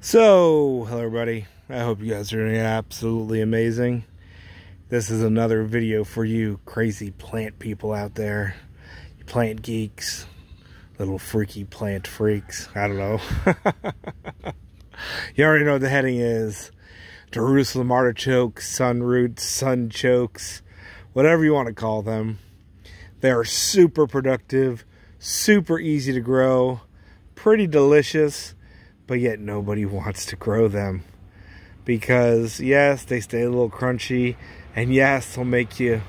So, hello everybody. I hope you guys are doing absolutely amazing. This is another video for you crazy plant people out there. You plant geeks, little freaky plant freaks. I don't know. You already know what the heading is. Jerusalem Artichoke, sunroots, sunchokes, whatever you want to call them. They are super productive, super easy to grow, pretty delicious, but yet nobody wants to grow them. Because yes, they stay a little crunchy, and yes, they'll make you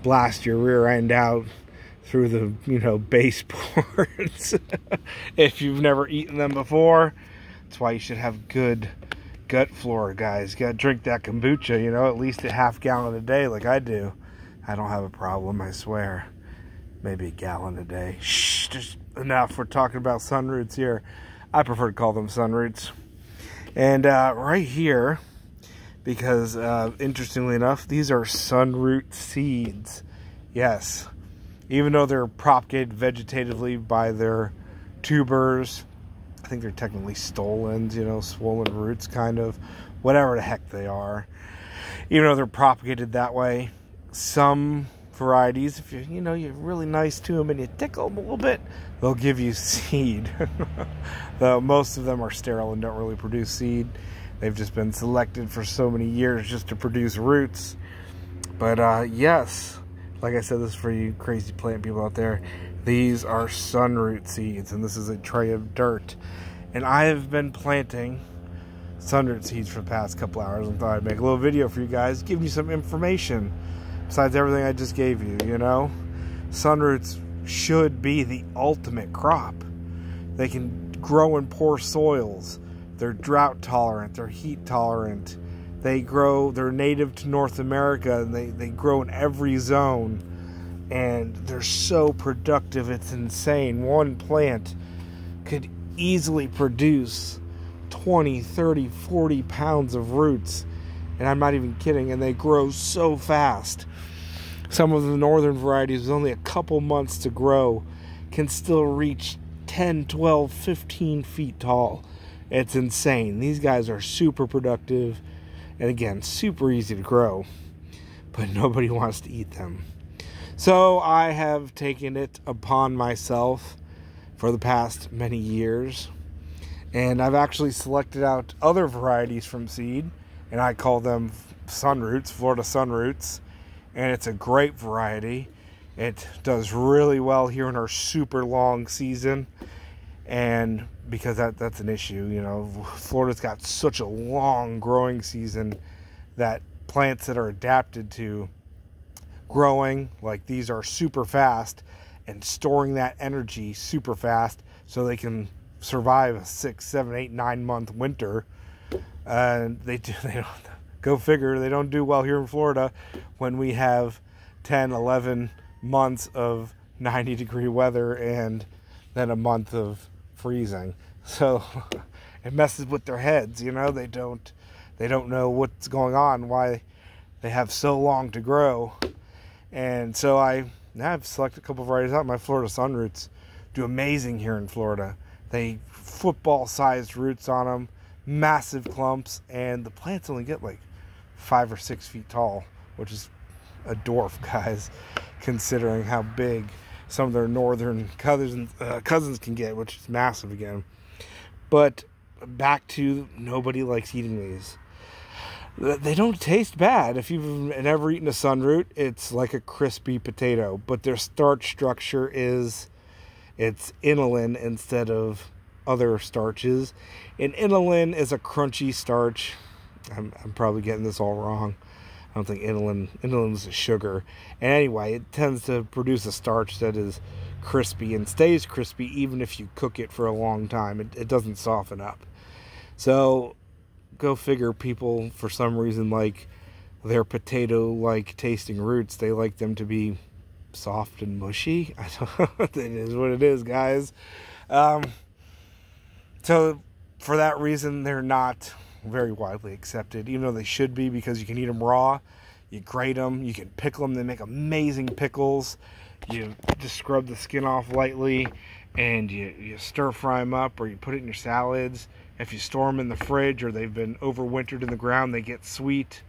blast your rear end out through the, baseboards. If you've never eaten them before, that's why you should have good gut flora, guys. You gotta drink that kombucha, at least a half gallon a day like I do. I don't have a problem, I swear. Maybe a gallon a day. Shh, just enough. We're talking about sunroots here. I prefer to call them sunroots. And right here, because interestingly enough, these are sunroot seeds. Yes. Even though they're propagated vegetatively by their tubers, I think they're technically stolons, swollen roots kind of, whatever the heck they are. Even though they're propagated that way, some varieties, if you're really nice to them and you tickle them a little bit, they'll give you seed. Though most of them are sterile and don't really produce seed. They've just been selected for so many years just to produce roots. But yes, like I said, this is for you crazy plant people out there. These are sunroot seeds, and this is a tray of dirt. And I have been planting sunroot seeds for the past couple hours. I thought I'd make a little video for you guys, giving you some information besides everything I just gave you, Sunroots should be the ultimate crop. They can grow in poor soils. They're drought tolerant. They're heat tolerant. They're native to North America, and they grow in every zone. And they're so productive, it's insane. One plant could easily produce 20, 30, 40 pounds of roots. And I'm not even kidding. And they grow so fast. Some of the northern varieties, with only a couple months to grow, can still reach 10, 12, 15 feet tall. It's insane. These guys are super productive. And again, super easy to grow. But nobody wants to eat them. So I have taken it upon myself for the past many years. And I've actually selected out other varieties from seed. And I call them sunroots, Florida sunroots. And it's a great variety. It does really well here in our super long season. And because that's an issue, Florida's got such a long growing season that plants that are adapted to growing like these are super fast and storing that energy super fast so they can survive a 6, 7, 8, 9 month winter. And they don't, go figure, they don't do well here in Florida when we have 10, 11 months of 90-degree weather and then a month of freezing. So it messes with their heads, they don't know what's going on, why they have so long to grow. And so I've selected a couple of varieties out. My Florida sunroots do amazing here in Florida. They football-sized roots on them, massive clumps, and the plants only get like 5 or 6 feet tall, which is a dwarf, guys, considering how big some of their northern cousins can get, which is massive again. But back to nobody likes eating these. They don't taste bad. If you've never eaten a sunroot, it's like a crispy potato, but their starch structure it's inulin instead of other starches. And inulin is a crunchy starch. I'm probably getting this all wrong. I don't think inulin is a sugar. And anyway, it tends to produce a starch that is crispy and stays crispy even if you cook it for a long time. It doesn't soften up. So go figure, people for some reason like their potato-like tasting roots. They like them to be soft and mushy. I don't know. It is what it is, guys. So for that reason, they're not very widely accepted, even though they should be, because you can eat them raw, you grate them, you can pickle them. They make amazing pickles. You just scrub the skin off lightly and you stir fry them up, or you put it in your salads. If you store them in the fridge or they've been overwintered in the ground, they get sweet.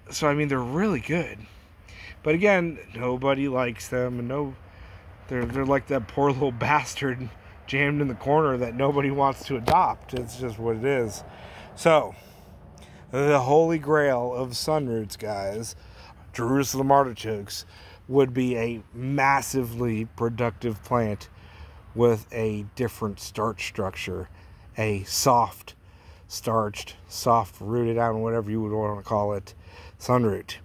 So I mean, they're really good. But again, nobody likes them, and they're like that poor little bastard jammed in the corner that nobody wants to adopt. It's just what it is. So the holy grail of sunroots, guys, Jerusalem artichokes, would be a massively productive plant with a different starch structure, a soft starched, soft rooted, I don't know, whatever you would want to call it, sunroot.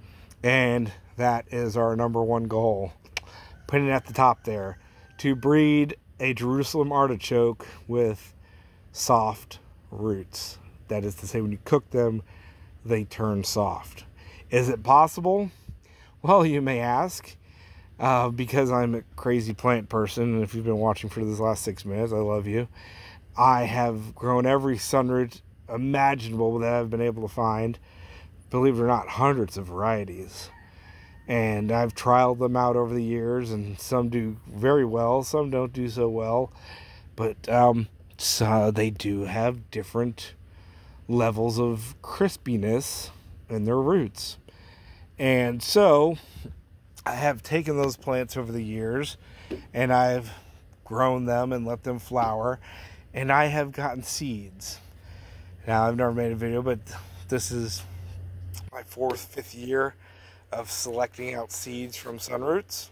And that is our number one goal, putting it at the top there, to breed a Jerusalem artichoke with soft roots. That is to say, when you cook them, they turn soft. Is it possible? Well, you may ask, because I'm a crazy plant person, and if you've been watching for this last 6 minutes, I love you. I have grown every sunroot imaginable that I've been able to find. Believe it or not, hundreds of varieties. And I've trialed them out over the years, and some do very well, some don't do so well. But so they do have different levels of crispiness in their roots. And so I have taken those plants over the years, and I've grown them and let them flower, and I have gotten seeds. Now, I've never made a video, but this is my 4th, 5th year of selecting out seeds from sunroots,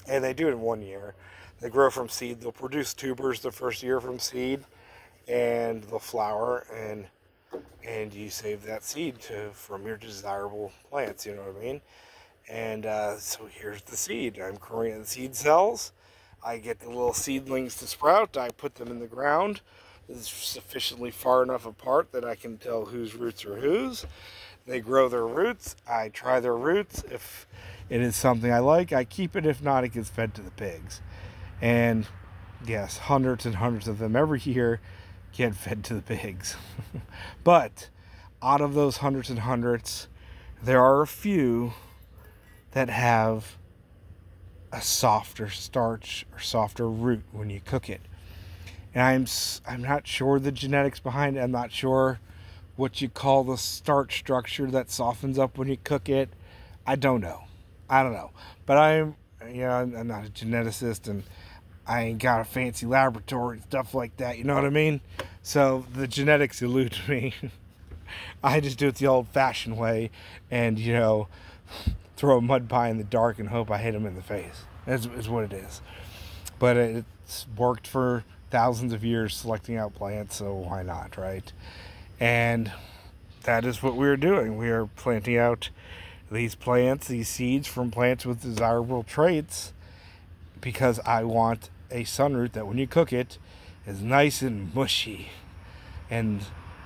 and they do it in 1 year. They grow from seed. They'll produce tubers the first year from seed, and they'll flower, and you save that seed from your desirable plants, you know what I mean? And so here's the seed. I'm growing the seed cells. I get the little seedlings to sprout. I put them in the ground. It's sufficiently far enough apart that I can tell whose roots are whose. They grow their roots. I try their roots. If it is something I like, I keep it. If not, it gets fed to the pigs. And yes, hundreds and hundreds of them every year get fed to the pigs. But out of those hundreds and hundreds, there are a few that have a softer starch or softer root when you cook it. And I'm not sure the genetics behind it. I'm not sure what you call the starch structure that softens up when you cook it. I don't know. But I'm not a geneticist, and I ain't got a fancy laboratory and stuff like that, you know what I mean? So the genetics elude me. I just do it the old-fashioned way, and, throw a mud pie in the dark and hope I hit him in the face. Is what it is. But it's worked for thousands of years selecting out plants, so why not, right? And that is what we're doing. We are planting out these plants, these seeds from plants with desirable traits, because I want a sunroot that when you cook it is nice and mushy and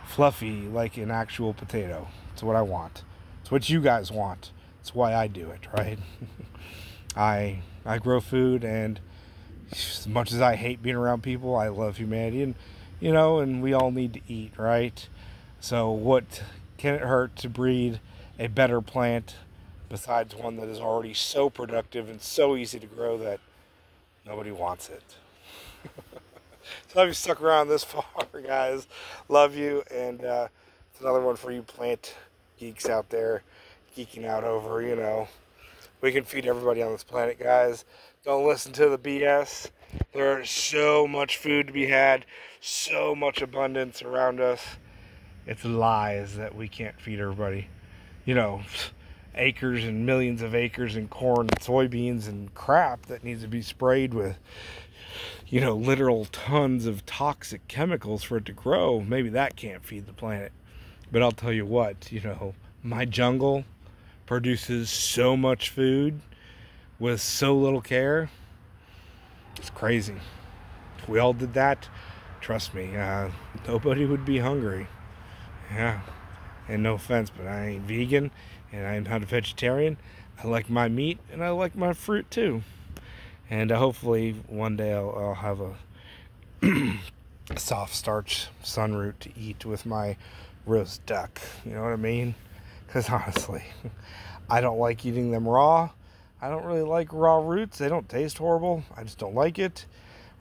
fluffy like an actual potato. It's what I want. It's what you guys want. It's why I do it, right? I grow food, and as much as I hate being around people, I love humanity, and and we all need to eat, right? So what can it hurt to breed a better plant besides one that is already so productive and so easy to grow that nobody wants it? So if you stuck around this far, guys, love you, and it's another one for you plant geeks out there geeking out over, we can feed everybody on this planet, guys. Don't listen to the BS. There's so much food to be had, so much abundance around us. It's lies that we can't feed everybody. Acres and millions of acres and corn and soybeans and crap that needs to be sprayed with, literal tons of toxic chemicals for it to grow. Maybe that can't feed the planet. But I'll tell you what, my jungle produces so much food with so little care. It's crazy. If we all did that, trust me, nobody would be hungry. Yeah, and no offense, but I ain't vegan, and I'm not a vegetarian. I like my meat, and I like my fruit too. And hopefully one day I'll have a soft starch sunroot to eat with my roast duck. You know what I mean? Because honestly, I don't like eating them raw. I don't really like raw roots. They don't taste horrible. I just don't like it.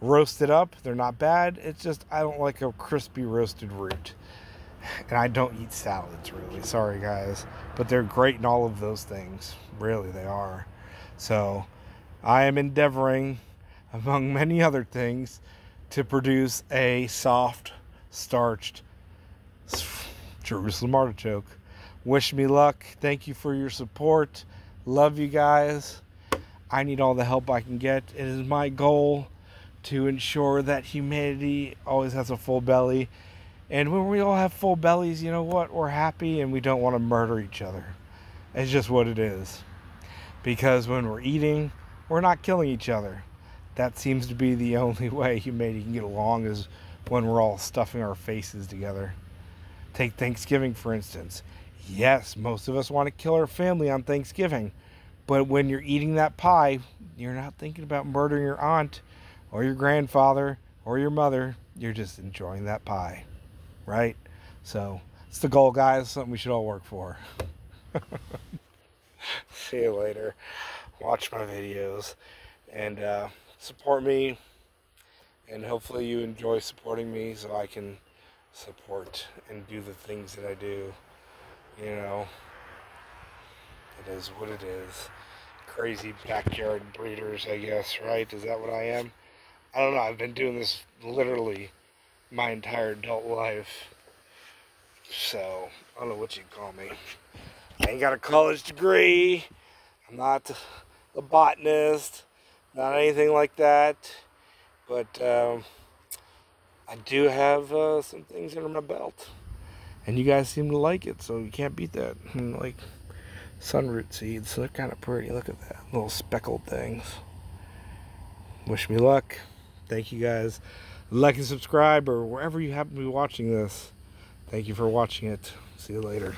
roasted up. They're not bad. It's just I don't like a crispy roasted root. And I don't eat salads, really. Sorry, guys. But they're great in all of those things. Really, they are. So, I am endeavoring, among many other things, to produce a soft, starched Jerusalem artichoke. Wish me luck. Thank you for your support. Love you guys. I need all the help I can get. It is my goal to ensure that humanity always has a full belly. And when we all have full bellies, you know what? We're happy and we don't want to murder each other. It's just what it is. Because when we're eating, we're not killing each other. That seems to be the only way humanity can get along, is when we're all stuffing our faces together. Take Thanksgiving, for instance. Yes, most of us want to kill our family on Thanksgiving. But when you're eating that pie, you're not thinking about murdering your aunt or your grandfather or your mother. You're just enjoying that pie. Right? So, it's the goal, guys. Something we should all work for. See you later. Watch my videos. And support me. And hopefully you enjoy supporting me so I can support and do the things that I do. You know, it is what it is. Crazy backyard breeders, I guess, right? Is that what I am? I don't know. I've been doing this literally my entire adult life. So, I don't know what you'd call me. I ain't got a college degree. I'm not a botanist. Not anything like that. But I do have some things under my belt. And you guys seem to like it, so you can't beat that. Like sunroot seeds, they're kind of pretty. Look at that, little speckled things. Wish me luck. Thank you guys. Like and subscribe, or wherever you happen to be watching this. Thank you for watching it. See you later.